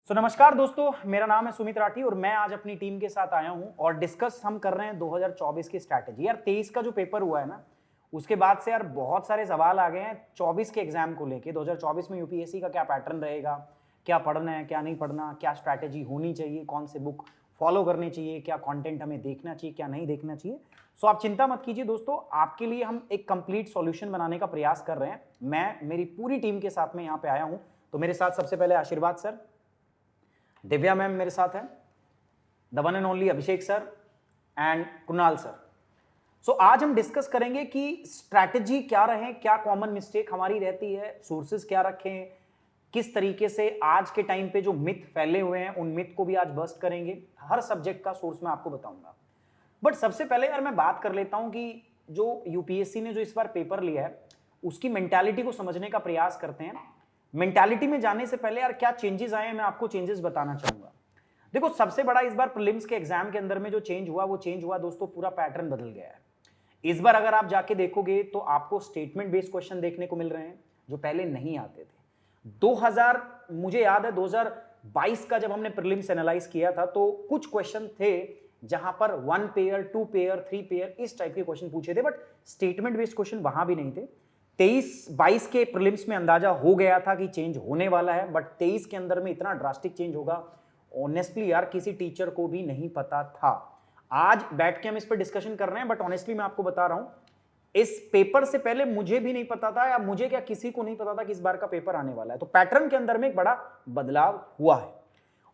नमस्कार दोस्तों, मेरा नाम है सुमित राठी और मैं आज अपनी टीम के साथ आया हूं और डिस्कस हम कर रहे हैं 2024 की स्ट्रैटेजी। यार 23 का जो पेपर हुआ है ना, उसके बाद से यार बहुत सारे सवाल आ गए हैं 24 के एग्जाम को लेके। 2024 में यूपीएससी का क्या पैटर्न रहेगा, क्या पढ़ना है क्या नहीं पढ़ना, क्या स्ट्रैटेजी होनी चाहिए, कौन से बुक फॉलो करनी चाहिए, क्या कंटेंट हमें देखना चाहिए क्या नहीं देखना चाहिए। सो आप चिंता मत कीजिए दोस्तों, आपके लिए हम एक कंप्लीट सॉल्यूशन बनाने का प्रयास कर रहे हैं। मैं मेरी पूरी टीम के साथ में यहाँ पे आया हूँ। तो मेरे साथ सबसे पहले आशीर्वाद सर, दिव्या मैम मेरे साथ है, the one and only Abhishek sir and Kunal sir. So आज हम डिस्कस करेंगे कि स्ट्रैटेजी क्या रहे, क्या कॉमन मिस्टेक हमारी रहती है, सोर्सेज क्या रखें, किस तरीके से आज के टाइम पे जो मिथ फैले हुए हैं उन मिथ को भी आज बस्ट करेंगे। हर सब्जेक्ट का सोर्स मैं आपको बताऊंगा। बट सबसे पहले यार मैं बात कर लेता हूं कि जो यूपीएससी ने जो इस बार पेपर लिया है उसकी मेंटालिटी को समझने का प्रयास करते हैं। मेंटालिटी में जाने से पहले यार क्या चेंजेस आए हैं मैं आपको चेंजेस बताना चाहूंगा। देखो सबसे बड़ा इस बार प्रीलिम्स के एग्जाम के अंदर में जो चेंज हुआ वो चेंज हुआ दोस्तों, पूरा पैटर्न बदल गया है। इस बार अगर आप जाके देखोगे तो आपको स्टेटमेंट बेस्ड क्वेश्चन देखने को मिल रहे हैं जो पहले नहीं आते थे। 2000 मुझे याद है 2022 का जब हमने प्रीलिम्स एनालाइज किया था तो कुछ क्वेश्चन थे जहां पर 1 पेयर 2 पेयर 3 पेयर इस टाइप के क्वेश्चन पूछे थे, बट स्टेटमेंट बेस्ड क्वेश्चन वहां भी नहीं थे। 23-22 के प्रीलिम्स में अंदाजा हो गया था कि चेंज होने वाला है, बट 23 के अंदर में इतना ड्रास्टिक चेंज होगा ऑनेस्टली यार किसी टीचर को भी नहीं पता था। आज बैठ के हम इस पर डिस्कशन कर रहे हैं, बट ऑनेस्टली मैं आपको बता रहा हूं इस पेपर से पहले मुझे भी नहीं पता था, या मुझे क्या किसी को नहीं पता था कि इस बार का पेपर आने वाला है। तो पैटर्न के अंदर में एक बड़ा बदलाव हुआ है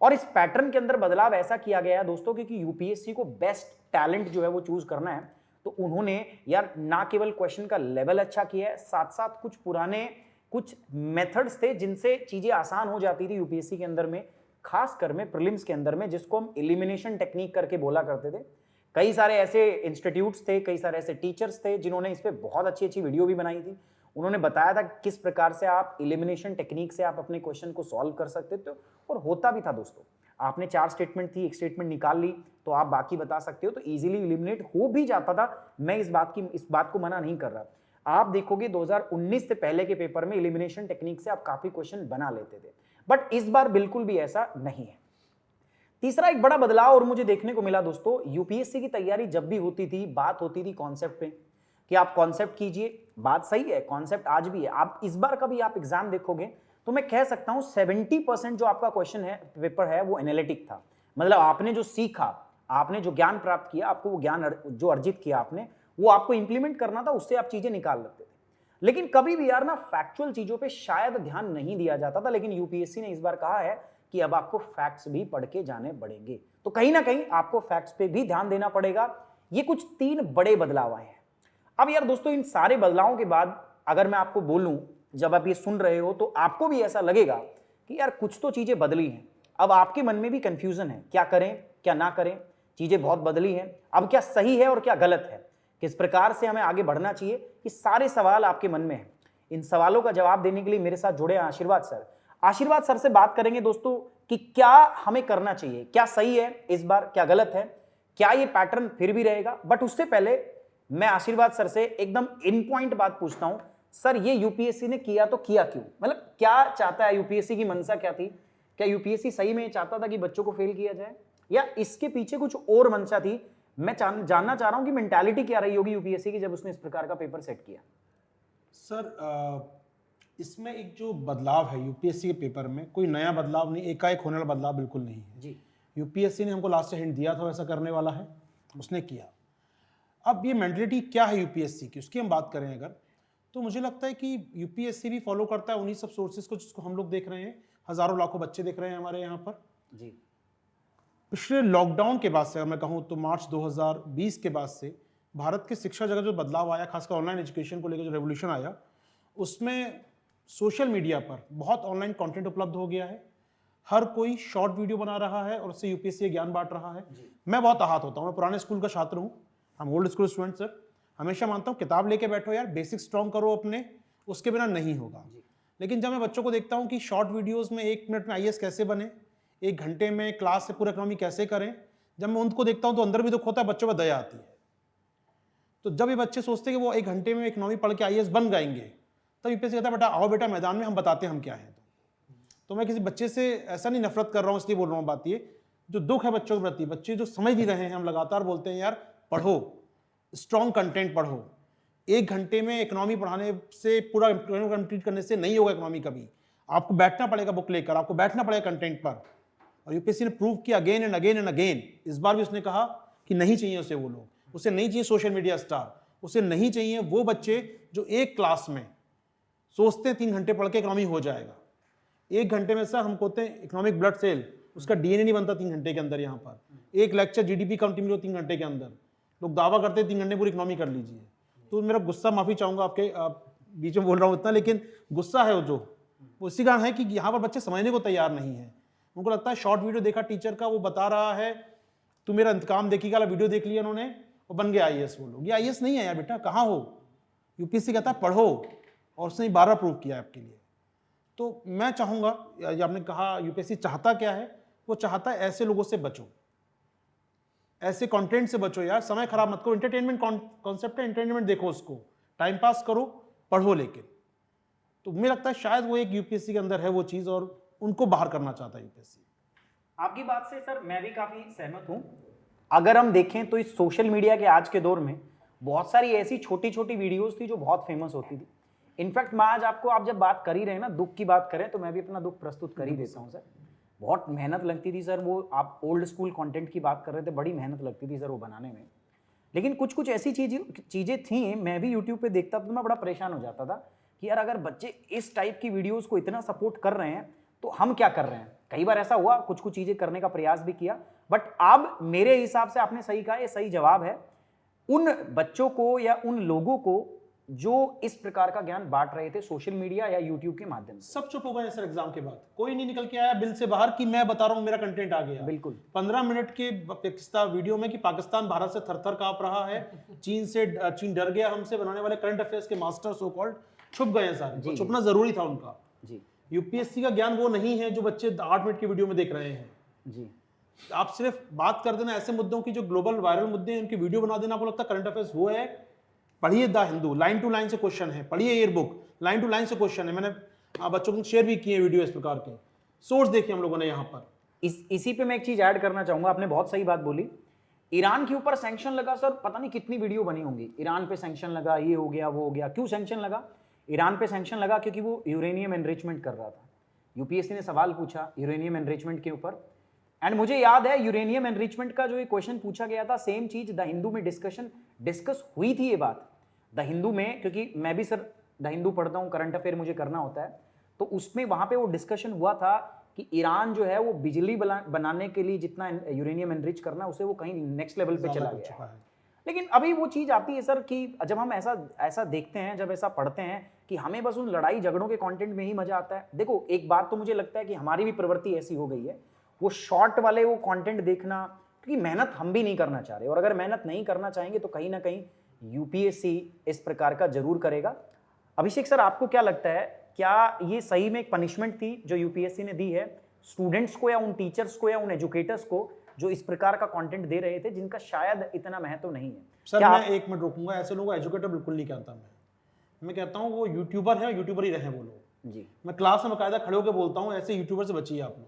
और इस पैटर्न के अंदर बदलाव ऐसा किया गया है दोस्तों क्योंकि यूपीएससी को बेस्ट टैलेंट जो है वो चूज करना है। तो उन्होंने यार ना केवल क्वेश्चन का लेवल अच्छा किया है, साथ साथ कुछ पुराने कुछ मेथड्स थे जिनसे चीजें आसान हो जाती थी यूपीएससी के अंदर में, खासकर में प्रीलिम्स के अंदर में, जिसको हम एलिमिनेशन टेक्निक करके बोला करते थे। कई सारे ऐसे इंस्टीट्यूट्स थे, कई सारे ऐसे टीचर्स थे जिन्होंने इस पे बहुत अच्छी अच्छी वीडियो भी बनाई थी। उन्होंने बताया था किस प्रकार से आप एलिमिनेशन टेक्निक से आप अपने क्वेश्चन को सॉल्व कर सकते थे, और होता भी था दोस्तों। आपने 4 स्टेटमेंट थी, एक स्टेटमेंट निकाल ली तो आप बाकी बता सकते हो, तो इजीली एलिमिनेट हो भी जाता था। मैं इस बात को मना नहीं कर रहा। आप देखोगे 2019 से पहले के पेपर में एलिमिनेशन टेक्निक से आप काफी क्वेश्चन बना लेते थे, बट इस बार बिल्कुल भी ऐसा नहीं है। तीसरा एक बड़ा बदलाव और मुझे देखने को मिला दोस्तों, यूपीएससी की तैयारी जब भी होती थी बात होती थी कॉन्सेप्ट पे कि आप कॉन्सेप्ट कीजिए। बात सही है, कॉन्सेप्ट आज भी है। आप इस बार का भी आप एग्जाम देखोगे तो मैं कह सकता हूं 70% जो आपका क्वेश्चन है पेपर है वो एनालिटिक था। मतलब आपने जो सीखा, आपने जो ज्ञान प्राप्त किया, आपको वो ज्ञान जो अर्जित किया आपने वो आपको इंप्लीमेंट करना था, उससे आप चीजें निकाल लेते थे। लेकिन कभी भी यार ना फैक्चुअल चीजों पे शायद ध्यान नहीं दिया जाता था, लेकिन यूपीएससी ने इस बार कहा है कि अब आपको फैक्ट्स भी पढ़ के जाने पड़ेंगे। तो कहीं ना कहीं आपको फैक्ट्स पे भी ध्यान देना पड़ेगा। ये कुछ 3 बड़े बदलाव आए हैं। अब यार दोस्तों इन सारे बदलावों के बाद अगर मैं आपको बोलूं, जब आप ये सुन रहे हो तो आपको भी ऐसा लगेगा कि यार कुछ तो चीजें बदली हैं। अब आपके मन में भी कंफ्यूजन है, क्या करें क्या ना करें, चीजें बहुत बदली हैं। अब क्या सही है और क्या गलत है, किस प्रकार से हमें आगे बढ़ना चाहिए, ये सारे सवाल आपके मन में हैं। इन सवालों का जवाब देने के लिए मेरे साथ जुड़े हैं आशीर्वाद सर। आशीर्वाद सर से बात करेंगे दोस्तों कि क्या हमें करना चाहिए, क्या सही है इस बार, क्या गलत है, क्या ये पैटर्न फिर भी रहेगा। बट उससे पहले मैं आशीर्वाद सर से एकदम इन पॉइंट बात पूछता हूं, सर ये यूपीएससी ने किया तो किया क्यों? मतलब क्या चाहता है यूपीएससी की मंशा क्या थी? क्या यूपीएससी सही में चाहता था कि बच्चों को फेल किया जाए, या इसके पीछे कुछ और मंशा थी? मैं जानना चाह रहा हूं कि मेंटालिटी क्या रही होगी यूपीएससी की जब उसने इस प्रकार का पेपर सेट किया। सर इसमें एक जो बदलाव है यूपीएससी के पेपर में, कोई नया बदलाव नहीं, एकाएक होने वाला बदलाव बिल्कुल नहीं है जी। यूपीएससी ने हमको लास्ट से हिंट दिया था वैसा करने वाला है, उसने किया। अब ये मेंटलिटी क्या है यूपीएससी की, उसकी हम बात करें अगर, तो मुझे लगता है कि यूपीएससी भी फॉलो करता है उन्हीं सब सोर्सेज को जिसको हम लोग देख रहे हैं। हजारों लाखों बच्चे देख रहे हैं हमारे यहाँ पर। जी। पिछले लॉकडाउन के बाद से अगर मैं कहूँ तो मार्च 2020 के बाद से भारत के शिक्षा जगत जो बदलाव आया, खासकर ऑनलाइन एजुकेशन को लेकर जो रेवोल्यूशन आया, उसमें सोशल मीडिया पर बहुत ऑनलाइन कंटेंट उपलब्ध हो गया है। हर कोई शॉर्ट वीडियो बना रहा है और उससे यूपीएससी ज्ञान बांट रहा है। मैं बहुत आहत होता हूँ, मैं पुराने स्कूल का छात्र हूँ, हम ओल्ड स्कूल स्टूडेंट सर। हमेशा मानता हूँ किताब लेके बैठो यार, बेसिक स्ट्रॉन्ग करो अपने, उसके बिना नहीं होगा। लेकिन जब मैं बच्चों को देखता हूँ कि शॉर्ट वीडियोज़ में 1 मिनट में आईएएस कैसे बने, 1 घंटे में क्लास से पूरा इकोनॉमी कैसे करें, जब मैं उनको देखता हूँ तो अंदर भी दुख होता है, बच्चों पर दया आती है। तो जब ये बच्चे सोचते हैं कि वो 1 घंटे में इकोनॉमी पढ़ के आईएएस बन जाएंगे, तब यूपीएससी कहता है बेटा आओ बेटा मैदान में, हम बताते हैं हम क्या है। तो मैं किसी बच्चे से ऐसा नहीं नफरत कर रहा हूँ इसलिए बोल रहा हूँ बात ये, जो दुख है बच्चों के प्रति, बच्चे जो समझ नहीं रहे हैं, हम लगातार बोलते हैं यार पढ़ो, स्ट्रॉन्ग कंटेंट पढ़ो। 1 घंटे में इकोनॉमी पढ़ाने से, पूरा कंप्लीट करने से नहीं होगा इकोनॉमी कभी, आपको बैठना पड़ेगा बुक लेकर, आपको बैठना पड़ेगा कंटेंट पर। और यूपीएससी ने प्रूव किया again and again and again. इस बार भी उसने कहा कि नहीं चाहिए उसे वो लोग, उसे नहीं चाहिए सोशल मीडिया स्टार, उसे नहीं चाहिए वो बच्चे जो एक क्लास में सोचते हैं 3 घंटे पढ़ के इकोनॉमी हो जाएगा। 1 घंटे में सर हम कहते हैं इकोनॉमिक ब्लड सेल, उसका डीएनए नहीं बनता 3 घंटे के अंदर। यहाँ पर एक लेक्चर जीडीपी कंटिन्यू 3 घंटे के अंदर, लोग दावा करते हैं 3 घंटे पूरी इकोनॉमी कर लीजिए। तो मेरा गुस्सा, माफी चाहूंगा आपके बीच में बोल रहा हूँ इतना, लेकिन गुस्सा है वो इसी कारण है कि यहाँ पर बच्चे समझने को तैयार नहीं है। उनको लगता है शॉर्ट वीडियो देखा टीचर का, वो बता रहा है तू मेरा इंतकाम देखिएगा, वीडियो देख लिया उन्होंने और बन गया आईएएस। वो लोग, ये आईएएस नहीं है यार बेटा, कहाँ हो। यूपीएससी कहता है पढ़ो, और उसने 12 प्रूव किया आपके लिए। तो मैं चाहूँगा, आपने कहा यूपीएससी चाहता क्या है, वो चाहता है ऐसे लोगों से बचो, ऐसे कंटेंट से बचो यार, समय खराब मत करो। एंटरटेनमेंट कॉन्सेप्ट है, एंटरटेनमेंट देखो, उसको टाइम पास करो, पढ़ो। लेकिन तो मुझे लगता है शायद वो एक यूपीएससी के अंदर है वो चीज़, और उनको बाहर करना चाहता है यूपीएससी। आपकी बात से सर मैं भी काफी सहमत हूं। अगर हम देखें तो इस सोशल मीडिया के आज के दौर में बहुत सारी ऐसी छोटी छोटी वीडियोस थी जो बहुत फेमस होती थी। इनफैक्ट मैं आज आपको, आप जब बात कर ही रहे हैं ना, दुख की बात करें, तो मैं भी अपना दुख प्रस्तुत कर ही देता हूं सर। बहुत मेहनत लगती थी सर, वो आप ओल्ड स्कूल कंटेंट की बात कर रहे थे, बड़ी मेहनत लगती थी सर वो बनाने में। लेकिन कुछ कुछ ऐसी चीज़ें थी, मैं भी यूट्यूब पे देखता था तो मैं बड़ा परेशान हो जाता था कि यार अगर बच्चे इस टाइप की वीडियोस को इतना सपोर्ट कर रहे हैं तो हम क्या कर रहे हैं। कई बार ऐसा हुआ, कुछ कुछ चीज़ें करने का प्रयास भी किया, बट अब मेरे हिसाब से आपने सही कहा, ये सही जवाब है उन बच्चों को या उन लोगों को जो इस प्रकार का ज्ञान बांट रहे थे सोशल मीडिया या यूट्यूब के माध्यम से। सब चुप हो गए सर एग्जाम के बाद, कोई नहीं निकल के आया बिल से बाहर कि मैं बता रहा हूं मेरा कंटेंट आ गया। बिल्कुल 15 मिनट के पाकिस्तान वीडियो में कि पाकिस्तान भारत से थर-थर कांप रहा है, चीन डर गया हमसे, बनाने वाले करंट अफेयर्स के मास्टर सो कॉल्ड छुप गए हैं सारे। तो छुपना जरूरी था उनका जी। यूपीएससी का ज्ञान वो नहीं है जो बच्चे 8 मिनट की वीडियो में देख रहे हैं जी। आप सिर्फ बात कर देना ऐसे मुद्दों की जो ग्लोबल वायरल मुद्दे हैं, उनकी वीडियो बना देना। आपको लगता है करंट अफेयर्स वो है? पढ़िए the Hindu, line to line से क्वेश्चन है, पढ़िए air book, line to line से क्वेश्चन है। मैंने बच्चों को शेयर भी किए वीडियो इस प्रकार के, सोर्स देखिए हम लोगों ने यहाँ पर। इसी पे मैं एक चीज ऐड करना चाहूंगा, आपने बहुत सही बात बोली। ईरान के ऊपर सैंक्शन लगा सर, पता नहीं कितनी वीडियो बनी होंगी। ईरान पे सैंक्शन लगा, ये हो गया वो हो गया। क्यों सैंक्शन लगा? ईरान पे सैंक्शन लगा क्योंकि वो यूरेनियम एनरिचमेंट कर रहा था। यूपीएससी ने सवाल पूछा यूरेनियम एनरिचमेंट के ऊपर, एंड मुझे याद है यूरेनियम एनरिचमेंट का जो ये क्वेश्चन पूछा गया था, सेम चीज द हिंदू में डिस्कस हुई थी ये बात द हिंदू में, क्योंकि मैं भी सर द हिंदू पढ़ता हूँ, करंट अफेयर मुझे करना होता है, तो उसमें वहां पे वो डिस्कशन हुआ था कि ईरान जो है वो बिजली बनाने के लिए जितना यूरेनियम एनरिच करना उसे वो कहीं नेक्स्ट लेवल पे चला गया है। लेकिन अभी वो चीज आती है सर कि जब हम ऐसा देखते हैं, जब ऐसा पढ़ते हैं कि हमें बस उन लड़ाई झगड़ों के कंटेंट में ही मजा आता है। देखो एक बात तो मुझे लगता है कि हमारी भी प्रवृत्ति ऐसी हो गई है, वो शॉर्ट वाले वो कंटेंट देखना, क्योंकि मेहनत हम भी नहीं करना चाह रहे, और अगर मेहनत नहीं करना चाहेंगे तो कहीं ना कहीं यूपीएससी इस प्रकार का जरूर करेगा। अभिषेक सर आपको क्या लगता है, क्या ये सही में एक पनिशमेंट थी जो यूपीएससी ने दी है स्टूडेंट्स को या उन टीचर्स को या उन एजुकेटर्स को जो इस प्रकार का कंटेंट दे रहे थे जिनका शायद इतना महत्व नहीं है? सर मैं एक मिनट रोकूंगा, ऐसे लोगों को एजुकेटर बिल्कुल नहीं कहता मैं कहता हूँ वो यूट्यूबर है, यूट्यूबर ही रहे वो लोग जी। मैं क्लास में बाकायदा खड़े होकर बोलता हूँ ऐसे यूट्यूबर से बचिए आप लोग।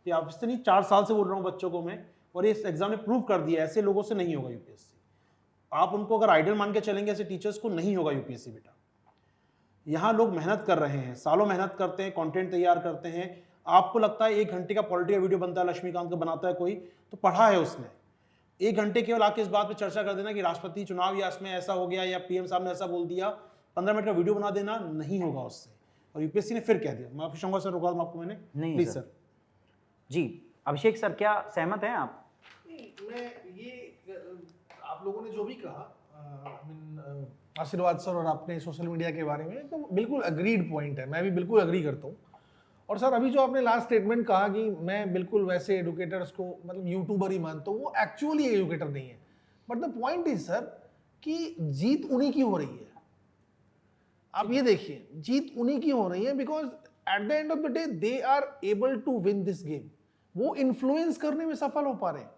ये आपसे नहीं, 4 साल से बोल रहा हूँ बच्चों को मैं, और इस एग्जाम ने प्रूव कर दिया ऐसे लोगों से नहीं होगा यूपीएससी। आप उनको अगर आइडल मान के चलेंगे ऐसे टीचर्स को, नहीं होगा यूपीएससी बेटा। यहाँ लोग मेहनत कर रहे हैं, सालों मेहनत करते हैं, कंटेंट तैयार करते हैं। आपको लगता है 1 घंटे का पॉलिटिकल वीडियो बनता है, लक्ष्मीकांत का बनाता है कोई, तो पढ़ा है उसने। 1 घंटे केवल आके इस बात पे चर्चा कर देना कि राष्ट्रपति चुनाव या इसमें ऐसा हो गया या पीएम साहब ने ऐसा बोल दिया, 15 मिनट का वीडियो बना देना, नहीं होगा उससे। और यूपीएससी ने फिर कह दिया। माफी चाहूंगा सर, रोका आपको मैंने, नहीं प्लीज सर। जी अभिषेक सर क्या सहमत हैं आप? मैं ये आप लोगों ने जो भी कहा, आशीर्वाद सर और आपने सोशल मीडिया के बारे में, तो बिल्कुल अग्रीड पॉइंट है, मैं भी बिल्कुल अग्री करता हूँ। और सर अभी जो आपने लास्ट स्टेटमेंट कहा कि मैं बिल्कुल वैसे एडुकेटर्स को मतलब यूट्यूबर ही मानता हूँ, वो एक्चुअली एजुकेटर नहीं है। But the point is sir कि जीत उन्हीं की हो रही है। आप ये देखिए, जीत उन्हीं की हो रही है because at the end of the day they are able to win this game. वो इन्फ्लुएंस करने में सफल हो पा रहे हैं,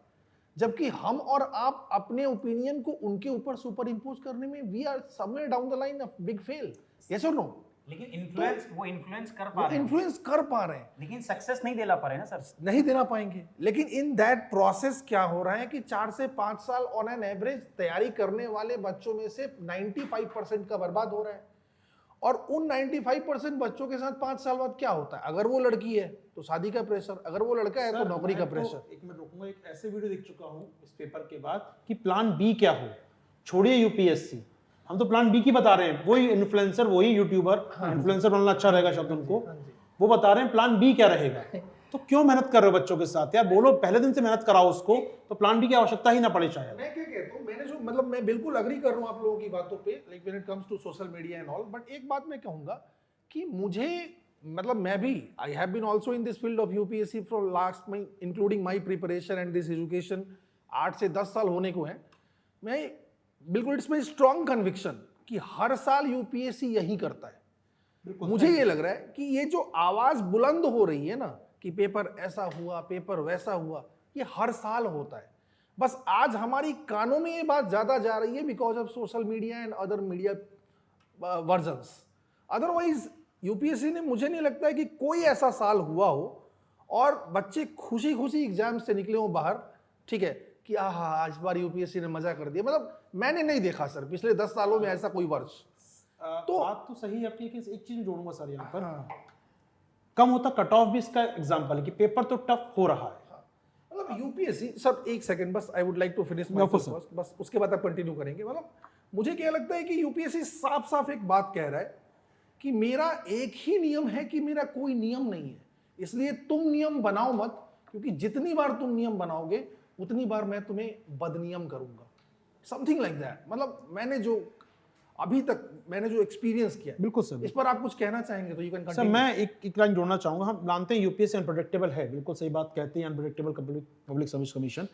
जबकि हम और आप अपने ओपिनियन को उनके ऊपर सुपर इम्पोज करने में we are somewhere down the line of big fail. Yes और नो? लेकिन इन्फ्लुएंस कर पा वो रहे हैं, इन्फ्लुएंस कर पा रहे हैं, लेकिन सक्सेस नहीं दिला पा रहे ना सर। नहीं देना पाएंगे। लेकिन इन दैट प्रोसेस क्या हो रहा है कि 4 से 5 साल ऑन एन एवरेज तैयारी करने वाले बच्चों में से 95% का बर्बाद हो रहा है। और उन 95% बच्चों के साथ 5 साल बाद क्या होता है? अगर वो लड़की है तो शादी का प्रेशर, अगर वो लड़का है तो सर, नौकरी का मैं तो प्रेशर। एक मैं रोकूंगा, एक ऐसे वीडियो देख चुका हूँ इस पेपर के बाद कि प्लान बी क्या हो, छोड़िए यूपीएससी, हम तो प्लान बी की बता रहे हैं। वही इन्फ्लुएंसर, वही यूट्यूबर, इन्फ्लुएंसर बनना अच्छा रहेगा शब्द उनको, वो बता रहे हैं प्लान बी क्या रहेगा। तो क्यों मेहनत कर रहे हो बच्चों के साथ यार? बोलो पहले दिन से मेहनत कराओ उसको, तो प्लान बी की आवश्यकता ही ना पड़े शायद। मैं क्या कहता हूँ, मैंने जो मतलब मैं बिल्कुल अग्री कर रहा हूँ आप लोगों की बातों पे, like when it comes to social media and all, but एक बात मैं कहूँगा कि मुझे मतलब मैं भी I have been also in this field of UPSC for last my including my preparation and this education 8 से 10 साल होने को है। मैं बिल्कुल, इट्स माई स्ट्रॉन्ग कन्विक्शन कि हर साल यूपीएससी यही करता है। मुझे ये लग रहा है कि ये जो आवाज बुलंद हो रही है ना कि पेपर ऐसा हुआ, पेपर वैसा हुआ, ये हर साल होता है। बस आज हमारी कानों में ये बात ज्यादा जा रही है because of social media and other media versions. Otherwise UPSC ने, मुझे नहीं लगता है कि कोई ऐसा साल हुआ हो और बच्चे खुशी खुशी एग्जाम से निकले हो बाहर, ठीक है, कि आहा इस बार यूपीएससी ने मजा कर दिया। मतलब मैंने नहीं देखा सर पिछले 10 सालों में ऐसा कोई वर्ष। तो बात तो सही है आपकी, एक चीज जोड़ूंगा सर यहाँ पर, कम होता कट ऑफ भी इसका एग्जांपल है कि पेपर तो टफ हो रहा है। मतलब यूपीएससी सर, एक सेकंड बस, I would like to finish my first, बस उसके बाद आप कंटिन्यू करेंगे। मतलब मुझे क्या लगता है कि यूपीएससी साफ साफ एक बात कह रहा है कि मेरा एक ही नियम है कि मेरा कोई नियम नहीं है, इसलिए तुम नियम बनाओ मत, क्योंकि जितनी बार तुम नियम बनाओगे उतनी बार मैं तुम्हें बदनियम करूंगा, समथिंग लाइक दैट। मतलब मैंने जो अभी तक मैंने जो एक्सपीरियंस किया, बिल्कुल सर। इस पर आप कुछ कहना चाहेंगे तो यू कैन सर कंटिन्यू। मैं एक लाइन जोड़ना चाहूंगा। हम जानते हैं यूपीएससी अनप्रेडिक्टेबल है, बिल्कुल सही बात कहते हैं, अनप्रेडिक्टेबल पब्लिक सर्विस कमीशन।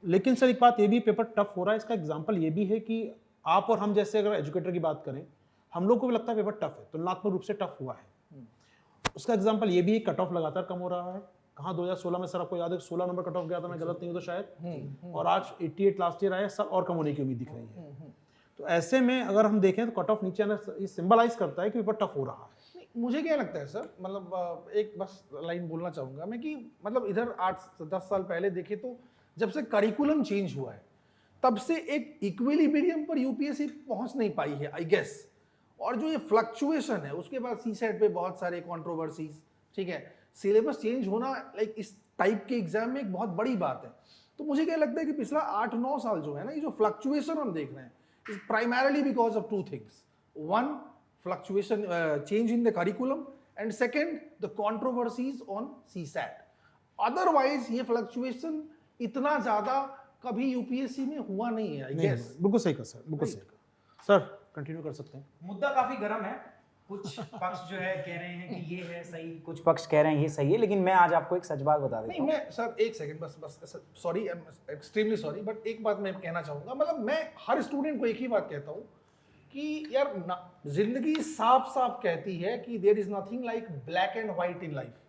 लेकिन सर एक बात ये भी, पेपर टफ हो रहा है, इसका एग्जांपल ये भी है कि आप और हम जैसे अगर एजुकेटर की बात करें, हम लोग को भी लगता है पेपर टफ है, तुलनात्मक रूप से टफ हुआ है। उसका एग्जांपल ये भी है, कट ऑफ लगातार कम हो रहा है। कहाँ 2016 में सर आपको याद है 16 नंबर कट ऑफ गया था, मैं गलत नहीं हूँ तो शायद, और आज 88 लास्ट ईयर आया, सब और कम होने की उम्मीद दिख रही है। तो ऐसे में अगर हम देखें तो कट ऑफ नीचे आना ये सिंबलाइज करता है कि पेपर टफ हो रहा है। मुझे क्या लगता है सर, मतलब एक बस लाइन बोलना चाहूँगा मैं कि मतलब इधर 8-10 साल पहले देखे तो जब से करिकुलम चेंज हुआ है तब से एक इक्विलिब्रियम पर यूपीएससी पहुंच नहीं पाई है आई गेस। और जो ये फ्लक्चुएशन है उसके बाद सीसेट पे बहुत सारे कंट्रोवर्सीज, ठीक है, सिलेबस चेंज होना लाइक इस टाइप के एग्जाम में एक बहुत बड़ी बात है। तो मुझे क्या लगता है कि पिछला 8-9 साल जो है ना, ये जो फ्लक्चुएशन हम देख रहे हैं is primarily because of two things. One, fluctuation, change in the curriculum, and second, the controversies on CSAT. Otherwise, ये fluctuation इतना ज़्यादा कभी यूपीएससी में हुआ नहीं है, I guess. बिल्कुल सही कहा सर, बिल्कुल सही कहा सर। कंटिन्यू कर सकते हैं। मुद्दा काफी गर्म है, कुछ पक्ष जो है कह रहे हैं कि ये है सही, कुछ पक्ष कह रहे हैं ये सही है, लेकिन मैं आज आपको एक सच बात बता देता नहीं, हूं। मैं सर एक सेकंड बस sorry, I am extremely sorry, but एक बात मैं कहना चाहूँगा। मतलब मैं हर स्टूडेंट को एक ही बात कहता हूँ कि यार जिंदगी साफ साफ कहती है कि there is nothing like black and white in life.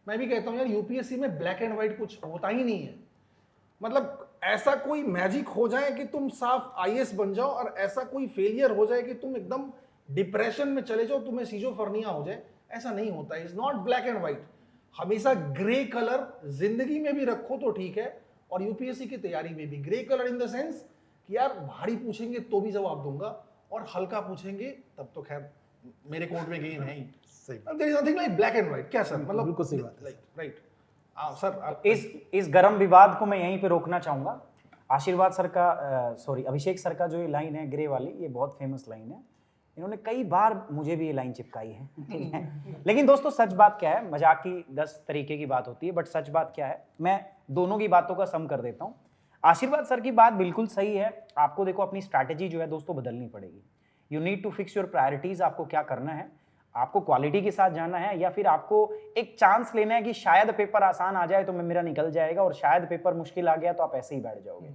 मैं भी कहता हूँ यार यूपीएससी में ब्लैक एंड व्हाइट कुछ होता ही नहीं है। मतलब ऐसा कोई मैजिक हो जाए कि तुम साफ आईएएस बन जाओ और ऐसा कोई फेलियर हो जाए कि तुम एकदम डिप्रेशन में चले जाओ, तुम्हें सीजोफ्रेनिया हो जाए, ऐसा नहीं होता है। Is not black and white. हमेशा ग्रे कलर जिंदगी में भी रखो तो ठीक है, और यूपीएससी की तैयारी में भी grey colour in the sense कि यार भारी पूछेंगे तो भी जवाब दूंगा और हल्का पूछेंगे तब तो खैर मेरे कोर्ट में गेन है ही। There is nothing like black and white. क्या सर, मतलब बिल्कुल सही बात है। Like right. सर इस गर्म विवाद को मैं यहीं पे रोकना चाहूंगा। आशीर्वाद सर का सॉरी अभिषेक सर का जो ये लाइन है ग्रे वाली, ये बहुत फेमस लाइन है, इन्होंने कई बार मुझे भी ये लाइन चिपकाई है, ठीक है। लेकिन दोस्तों सच बात क्या है, मजाक की 10 तरीके की बात होती है, बट सच बात क्या है, मैं दोनों की बातों का सम कर देता हूँ। आशीर्वाद सर की बात बिल्कुल सही है। आपको देखो अपनी स्ट्रैटेजी जो है दोस्तों बदलनी पड़ेगी। You need to fix your priorities. आपको क्या करना है, आपको क्वालिटी के साथ जाना है या फिर आपको एक चांस लेना है कि शायद पेपर आसान आ जाए तो मेरा निकल जाएगा, और शायद पेपर मुश्किल आ गया तो आप ऐसे ही बैठ जाओगे।